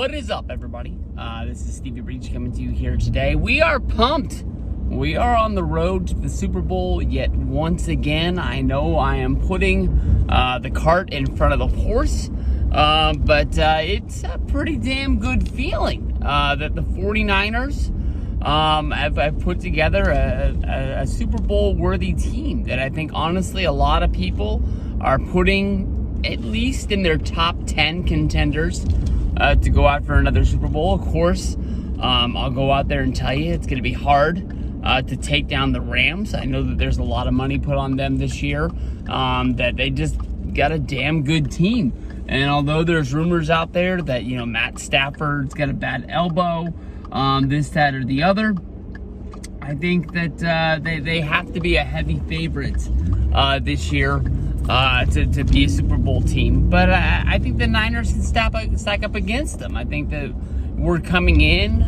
What is up, everybody? This is steviebreech coming to you here today. We are pumped. We are on the road to the Super Bowl yet once again. I know I am putting the cart in front of the horse, but it's a pretty damn good feeling that the 49ers have put together a Super Bowl worthy team that I think honestly a lot of people are putting at least in their top 10 contenders to go out for another Super Bowl. Of course, I'll go out there and tell you it's going to be hard to take down the Rams. I know that there's a lot of money put on them this year, that they just got a damn good team. And although there's rumors out there that, you know, Matt Stafford's got a bad elbow, this, that, or the other, I think that they have to be a heavy favorite this year to be a Super Bowl team. But I think the Niners can stack up against them. I think that we're coming in.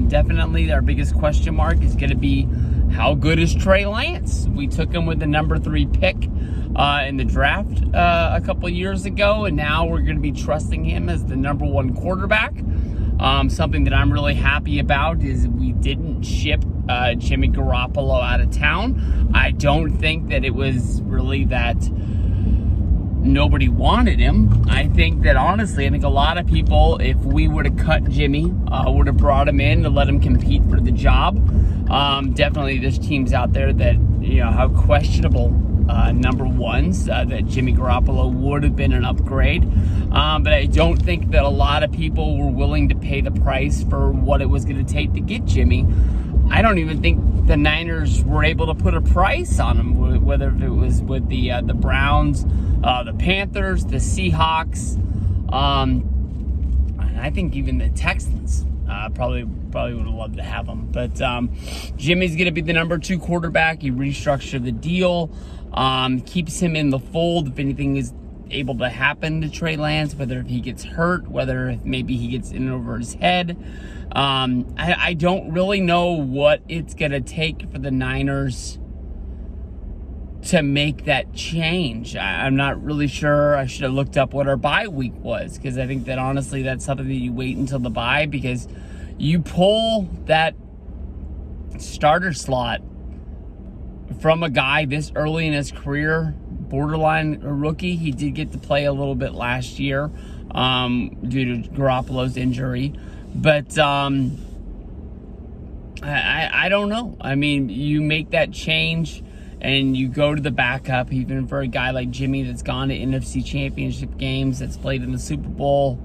Definitely our biggest question mark is going to be how good is Trey Lance? We took him with the number 3 pick in the draft a couple years ago, and now we're going to be trusting him as the number 1 quarterback. Something that I'm really happy about is we didn't ship Jimmy Garoppolo out of town. I don't think that it was really that nobody wanted him. I think that honestly, I think a lot of people, if we would have cut Jimmy, would have brought him in to let him compete for the job. Definitely there's teams out there that, you know, have questionable number ones, that Jimmy Garoppolo would have been an upgrade. But I don't think that a lot of people were willing to pay the price for what it was going to take to get Jimmy. I don't even think the Niners were able to put a price on him, whether it was with the Browns, the Panthers, the Seahawks, and I think even the Texans probably would have loved to have him. But Jimmy's going to be the number 2 quarterback. He restructured the deal, keeps him in the fold if anything is able to happen to Trey Lance, whether if he gets hurt, whether if maybe he gets in over his head. I don't really know what it's going to take for the Niners to make that change. I'm not really sure. I should have looked up what our bye week was, because I think that honestly that's something that you wait until the bye, because you pull that starter slot from a guy this early in his career, borderline a rookie. He did get to play a little bit last year due to Garoppolo's injury. But I don't know. I mean, you make that change and you go to the backup, even for a guy like Jimmy that's gone to NFC Championship games, that's played in the Super Bowl.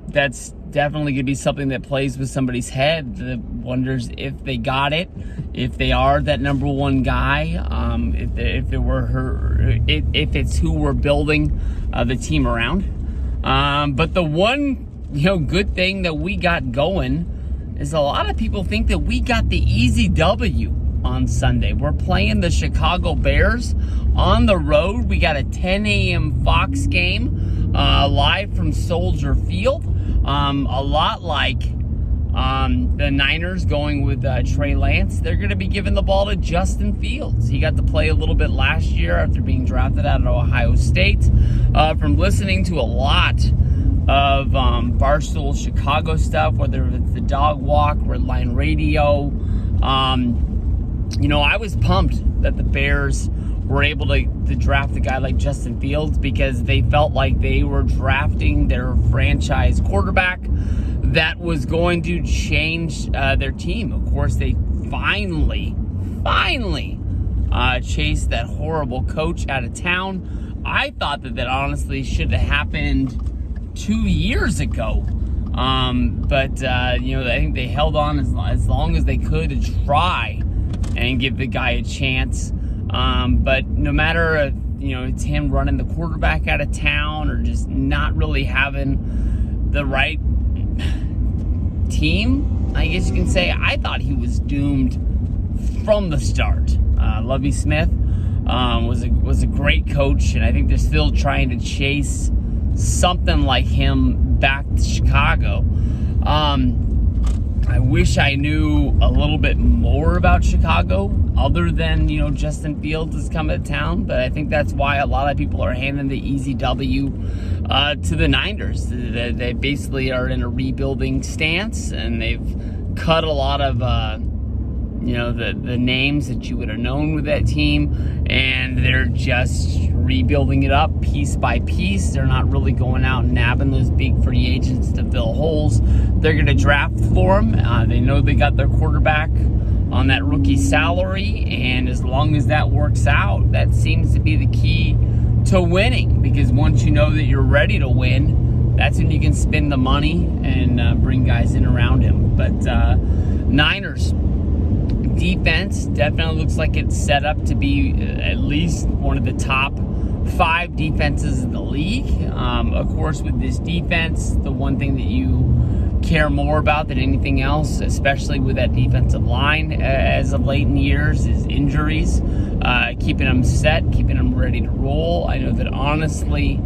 That's definitely going to be something that plays with somebody's head, that wonders if they got it, if they are that number 1 guy, if it's who we're building the team around. But the one, you know, good thing that we got going is a lot of people think that we got the easy W on Sunday. We're playing the Chicago Bears on the road. We got a 10 a.m. Fox game live from Soldier Field. A lot like the Niners going with Trey Lance. They're going to be giving the ball to Justin Fields. He got to play a little bit last year after being drafted out of Ohio State. From listening to a lot of Barstool Chicago stuff, whether it's the Dog Walk, Red Line Radio, you know, I was pumped that the Bears were able to draft a guy like Justin Fields, because they felt like they were drafting their franchise quarterback that was going to change their team. Of course, they finally chased that horrible coach out of town. I thought that honestly should have happened 2 years ago. But you know, I think they held on as long as they could to try and give the guy a chance. But no matter if, you know, it's him running the quarterback out of town or just not really having the right team, I guess you can say, I thought he was doomed from the start. Lovie Smith was a great coach, and I think they're still trying to chase something like him back to Chicago. I wish I knew a little bit more about Chicago, other than, Justin Fields is coming to town. But I think that's why a lot of people are handing the easy W to the Niners. They basically are in a rebuilding stance, and they've cut a lot of the names that you would have known with that team, and they're just rebuilding it up piece by piece. They're not really going out and nabbing those big free agents to fill holes. They're going to draft for them. They know they got their quarterback on that rookie salary, and as long as that works out, that seems to be the key to winning, because once you know that you're ready to win, that's when you can spend the money and bring guys in around him. But Niners defense definitely looks like it's set up to be at least one of the top 5 defenses in the league. Of course, with this defense, the one thing that you care more about than anything else, especially with that defensive line as of late in years, is injuries. Keeping them set, keeping them ready to roll. I know that honestly,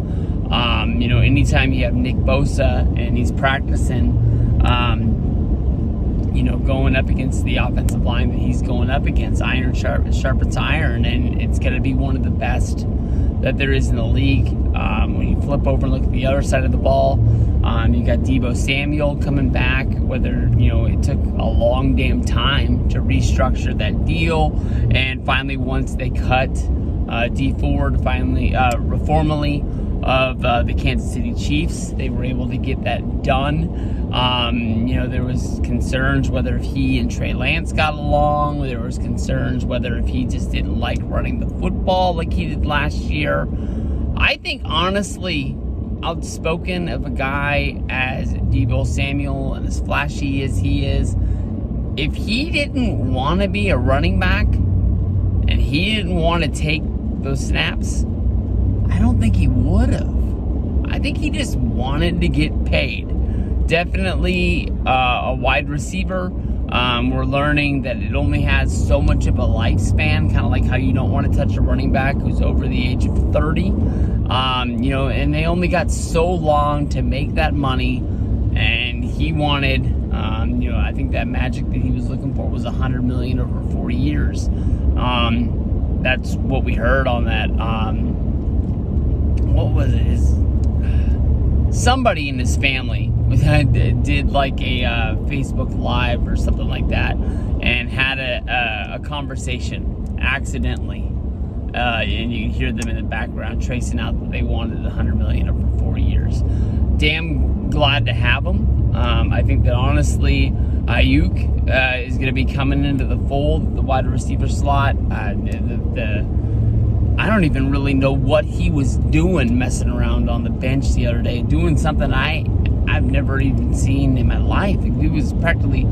anytime you have Nick Bosa and he's practicing, going up against the offensive line that he's going up against, iron sharpens iron, and it's going to be one of the best that there is in the league. When you flip over and look at the other side of the ball, you got Deebo Samuel coming back, whether, it took a long damn time to restructure that deal, and finally once they cut D Ford, formerly of the Kansas City Chiefs, they were able to get that done. There was concerns whether if he and Trey Lance got along. There was concerns whether if he just didn't like running the football like he did last year. I think, honestly, outspoken of a guy as Deebo Samuel and as flashy as he is, if he didn't want to be a running back and he didn't want to take those snaps, I don't think he would have. I think he just wanted to get paid. Definitely a wide receiver. We're learning that it only has so much of a lifespan, kind of like how you don't want to touch a running back who's over the age of 30. And they only got so long to make that money, and he wanted, I think that magic that he was looking for was $100 million over 4 years. That's what we heard on that. What was it? Somebody in his family did like a Facebook Live or something like that, and had a conversation accidentally, and you can hear them in the background tracing out that they wanted $100 million over 4 years. Damn glad to have them. I think that honestly, Ayuk is going to be coming into the fold, the wide receiver slot. I don't even really know what he was doing messing around on the bench the other day, doing something I've never even seen in my life. He was practically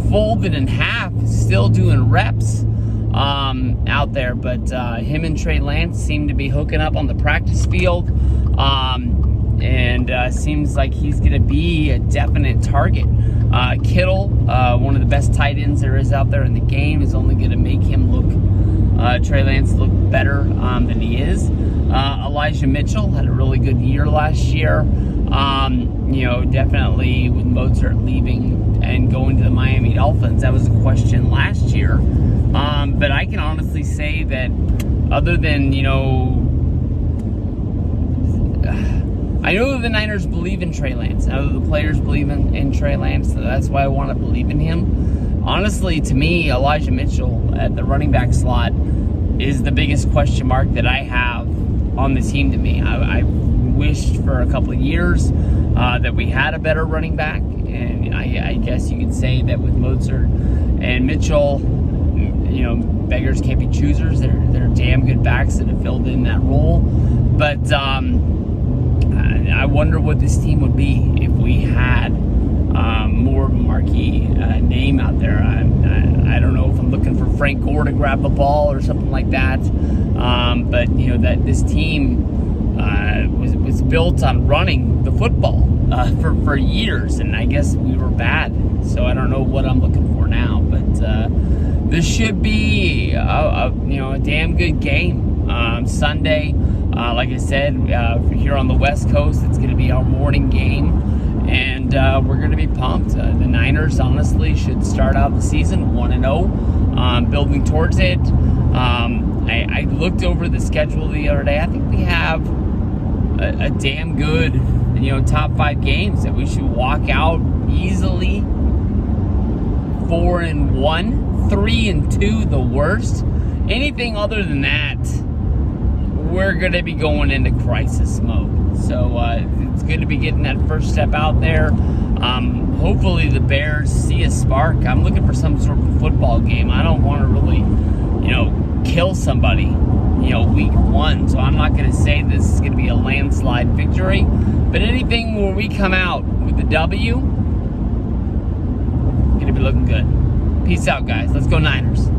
folded in half, still doing reps out there. But him and Trey Lance seem to be hooking up on the practice field, and seems like he's going to be a definite target. Kittle, one of the best tight ends there is out there in the game, is only going to make him look, Trey Lance look better than he is. Elijah Mitchell had a really good year last year. Definitely with Mozart leaving and going to the Miami Dolphins, that was a question last year. But I can honestly say that other than, I know the Niners believe in Trey Lance. I know the players believe in Trey Lance, so that's why I want to believe in him. Honestly, to me, Elijah Mitchell at the running back slot is the biggest question mark that I have on the team to me. I wished for a couple of years that we had a better running back, and I guess you could say that with Mozart and Mitchell, beggars can't be choosers. They're damn good backs that have filled in that role. But I wonder what this team would be if we had more of a marquee name out there. I don't know if I'm looking for Frank Gore to grab the ball or something like that. But that this team was built on running the football for years, and I guess we were bad. So I don't know what I'm looking for now. But this should be a damn good game Sunday. Like I said, here on the West Coast, it's going to be our morning game. and we're going to be pumped. The Niners, honestly, should start out the season 1-0, building towards it. I looked over the schedule the other day. I think we have a damn good, top 5 games that we should walk out easily. 4-1, 3-2, the worst. Anything other than that, we're going to be going into crisis mode. So it's good to be getting that first step out there. Hopefully the Bears see a spark. I'm looking for some sort of football game. I don't want to really, kill somebody, week 1. So I'm not going to say this is going to be a landslide victory. But anything where we come out with the W, going to be looking good. Peace out, guys. Let's go Niners.